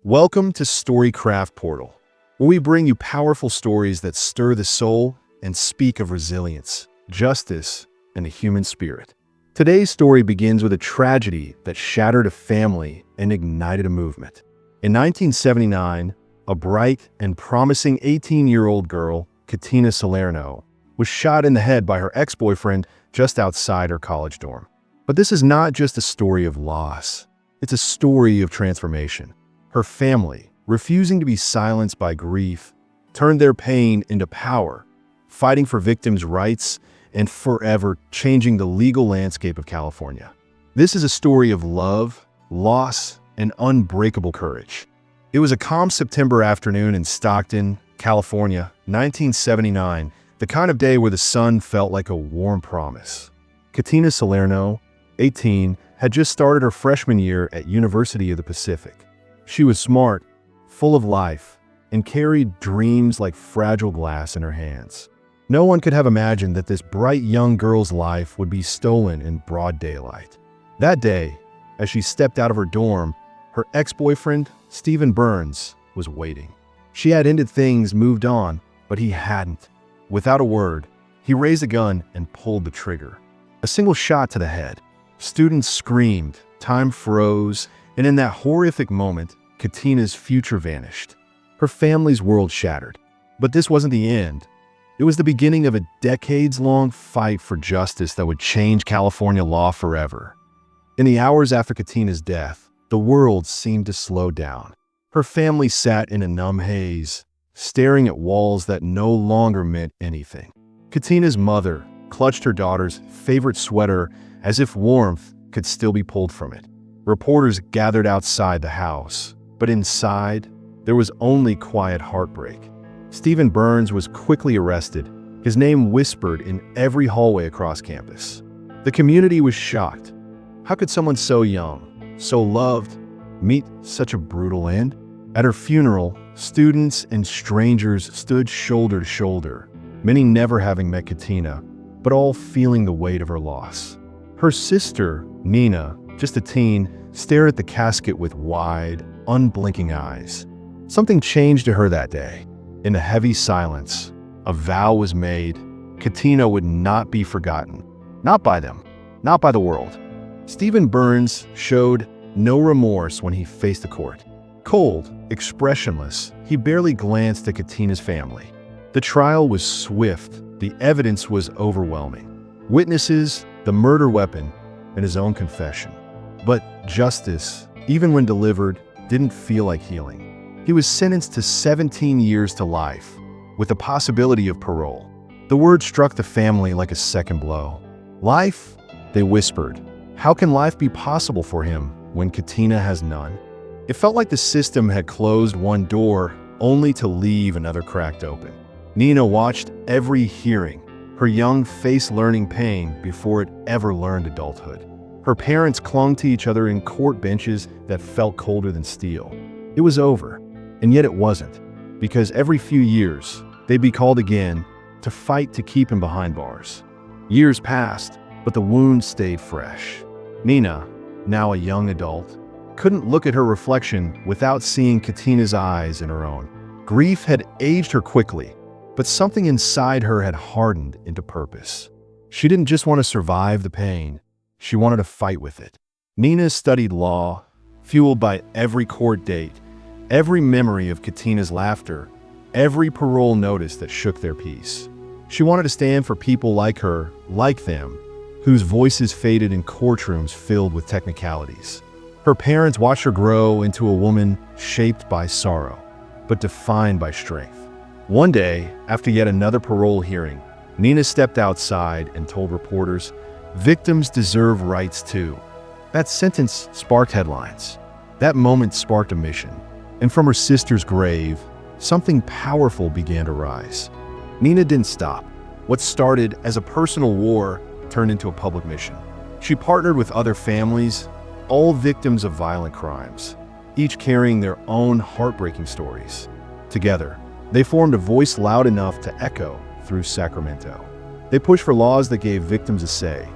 Welcome to Storycraft Portal, where we bring you powerful stories that stir the soul and speak of resilience, justice, and the human spirit. Today's story begins with a tragedy that shattered a family and ignited a movement. In 1979, a bright and promising 18-year-old girl, Catina Salerno, was shot in the head by her ex-boyfriend just outside her college dorm. But this is not just a story of loss. It's a story of transformation. Her family, refusing to be silenced by grief, turned their pain into power, fighting for victims' rights and forever changing the legal landscape of California. This is a story of love, loss, and unbreakable courage. It was a calm September afternoon in Stockton, California, 1979, the kind of day where the sun felt like a warm promise. Catina Salerno, 18, had just started her freshman year at University of the Pacific. She was smart, full of life, and carried dreams like fragile glass in her hands. No one could have imagined that this bright young girl's life would be stolen in broad daylight. That day, as she stepped out of her dorm, her ex-boyfriend, Stephen Burns, was waiting. She had ended things, moved on, but he hadn't. Without a word, he raised a gun and pulled the trigger. A single shot to the head. Students screamed, time froze, and in that horrific moment, Catina's future vanished. Her family's world shattered. But this wasn't the end. It was the beginning of a decades-long fight for justice that would change California law forever. In the hours after Catina's death, the world seemed to slow down. Her family sat in a numb haze, staring at walls that no longer meant anything. Catina's mother clutched her daughter's favorite sweater as if warmth could still be pulled from it. Reporters gathered outside the house, but inside, there was only quiet heartbreak. Stephen Burns was quickly arrested, his name whispered in every hallway across campus. The community was shocked. How could someone so young, so loved, meet such a brutal end? At her funeral, students and strangers stood shoulder to shoulder, many never having met Catina, but all feeling the weight of her loss. Her sister, Nina, just a teen, stared at the casket with wide, unblinking eyes. Something changed to her that day. In the heavy silence, a vow was made. Catina would not be forgotten. Not by them, not by the world. Stephen Burns showed no remorse when he faced the court. Cold, expressionless, he barely glanced at Catina's family. The trial was swift. The evidence was overwhelming. Witnesses, the murder weapon, and his own confession. But justice, even when delivered, didn't feel like healing. He was sentenced to 17 years to life, with the possibility of parole. The word struck the family like a second blow. Life? They whispered. How can life be possible for him when Catina has none? It felt like the system had closed one door only to leave another cracked open. Nina watched every hearing, her young face learning pain before it ever learned adulthood. Her parents clung to each other in court benches that felt colder than steel. It was over, and yet it wasn't, because every few years, they'd be called again to fight to keep him behind bars. Years passed, but the wounds stayed fresh. Nina, now a young adult, couldn't look at her reflection without seeing Catina's eyes in her own. Grief had aged her quickly, but something inside her had hardened into purpose. She didn't just want to survive the pain. She wanted to fight with it. Nina studied law, fueled by every court date, every memory of Catina's laughter, every parole notice that shook their peace. She wanted to stand for people like her, like them, whose voices faded in courtrooms filled with technicalities. Her parents watched her grow into a woman shaped by sorrow, but defined by strength. One day, after yet another parole hearing, Nina stepped outside and told reporters, "Victims deserve rights too." That sentence sparked headlines. That moment sparked a mission. And from her sister's grave, something powerful began to rise. Nina didn't stop. What started as a personal war turned into a public mission. She partnered with other families, all victims of violent crimes, each carrying their own heartbreaking stories. Together, they formed a voice loud enough to echo through Sacramento. They pushed for laws that gave victims a say,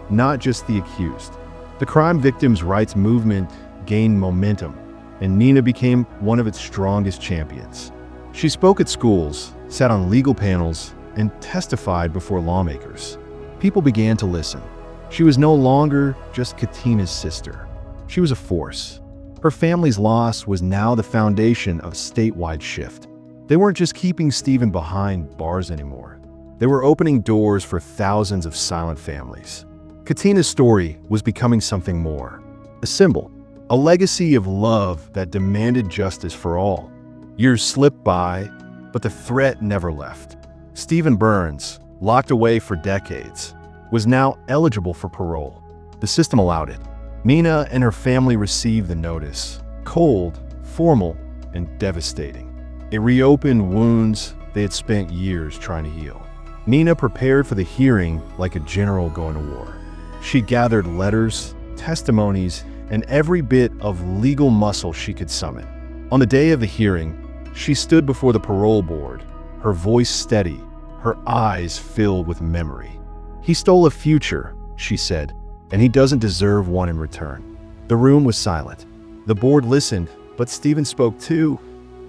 not just the accused. The crime victims' rights movement gained momentum. and Nina became one of its strongest champions. She spoke at schools, sat on legal panels, and testified before lawmakers. People began to listen. She was no longer just Catina's sister. She was a force. Her family's loss was now the foundation of a statewide shift. They weren't just keeping Stephen behind bars anymore. They were opening doors for thousands of silent families. Catina's story was becoming something more. A symbol, a legacy of love that demanded justice for all. Years slipped by, but the threat never left. Stephen Burns, locked away for decades, was now eligible for parole. The system allowed it. Nina and her family received the notice. Cold, formal, and devastating. It reopened wounds they had spent years trying to heal. Nina prepared for the hearing like a general going to war. She gathered letters, testimonies, and every bit of legal muscle she could summon. On the day of the hearing, she stood before the parole board, her voice steady, her eyes filled with memory. "He stole a future," she said, "and he doesn't deserve one in return." The room was silent. The board listened, but Stephen spoke too.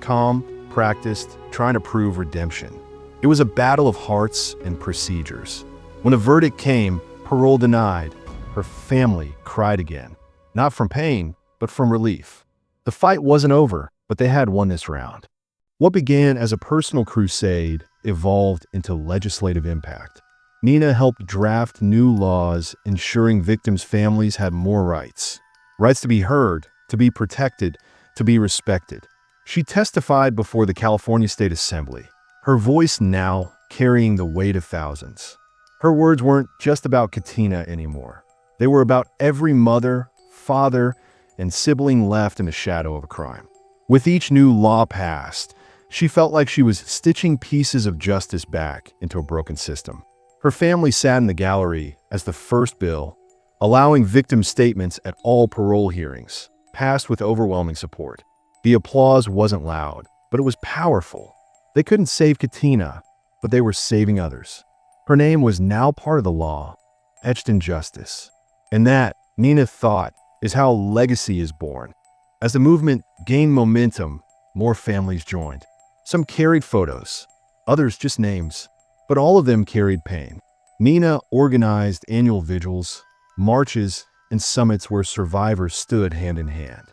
Calm, practiced, trying to prove redemption. It was a battle of hearts and procedures. When the verdict came, parole denied, her family cried again. Not from pain, but from relief. The fight wasn't over, but they had won this round. What began as a personal crusade evolved into legislative impact. Nina helped draft new laws ensuring victims' families had more rights. Rights to be heard, to be protected, to be respected. She testified before the California State Assembly, her voice now carrying the weight of thousands. Her words weren't just about Catina anymore. They were about every mother, father, and sibling left in the shadow of a crime. With each new law passed, she felt like she was stitching pieces of justice back into a broken system. Her family sat in the gallery as the first bill, allowing victim statements at all parole hearings, passed with overwhelming support. The applause wasn't loud, but it was powerful. They couldn't save Catina, but they were saving others. Her name was now part of the law, etched in justice. And that, Nina thought, is how legacy is born. As the movement gained momentum, more families joined. Some carried photos, others just names, but all of them carried pain. Nina organized annual vigils, marches, and summits where survivors stood hand in hand.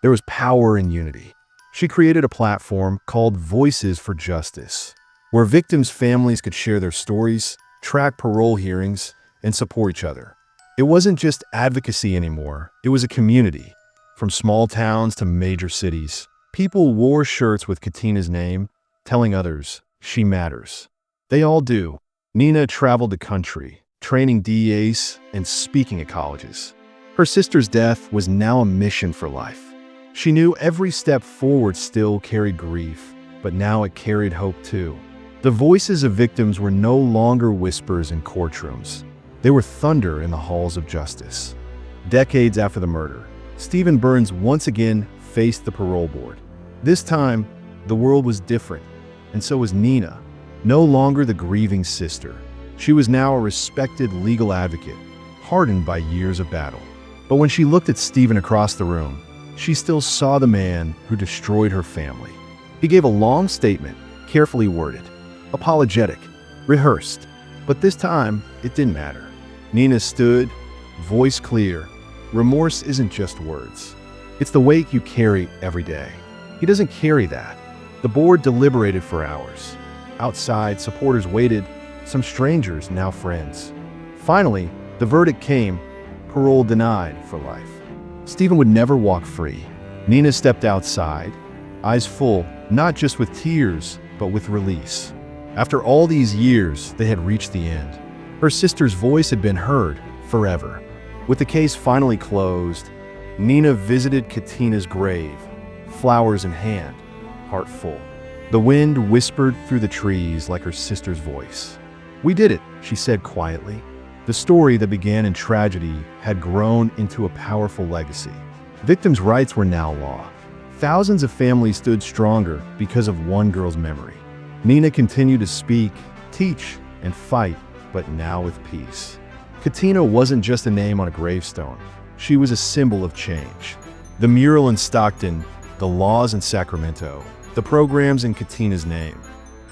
There was power in unity. She created a platform called Voices for Justice, where victims' families could share their stories, track parole hearings, and support each other. It wasn't just advocacy anymore, it was a community. From small towns to major cities, people wore shirts with Catina's name, telling others, "She matters." They all do. Nina traveled the country, training DEAs and speaking at colleges. Her sister's death was now a mission for life. She knew every step forward still carried grief, but now it carried hope too. The voices of victims were no longer whispers in courtrooms. They were thunder in the halls of justice. Decades after the murder, Stephen Burns once again faced the parole board. This time, the world was different, and so was Nina, no longer the grieving sister. She was now a respected legal advocate, hardened by years of battle. But when she looked at Stephen across the room, she still saw the man who destroyed her family. He gave a long statement, carefully worded, apologetic, rehearsed. But this time, it didn't matter. Nina stood, voice clear. Remorse isn't just words. It's the weight you carry every day. He doesn't carry that. The board deliberated for hours. Outside, supporters waited, some strangers, now friends. Finally, the verdict came, parole denied for life. Stephen would never walk free. Nina stepped outside, eyes full, not just with tears, but with release. After all these years, they had reached the end. Her sister's voice had been heard forever. With the case finally closed, Nina visited Catina's grave, flowers in hand, heart full. The wind whispered through the trees like her sister's voice. "We did it," she said quietly. The story that began in tragedy had grown into a powerful legacy. Victims' rights were now law. Thousands of families stood stronger because of one girl's memory. Nina continued to speak, teach, and fight, but now with peace. Catina wasn't just a name on a gravestone. She was a symbol of change. The mural in Stockton, the laws in Sacramento, the programs in Catina's name.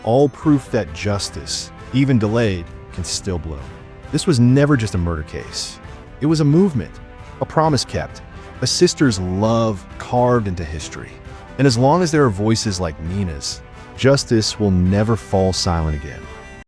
All proof that justice, even delayed, can still bloom. This was never just a murder case. It was a movement, a promise kept, a sister's love carved into history. And as long as there are voices like Nina's, justice will never fall silent again.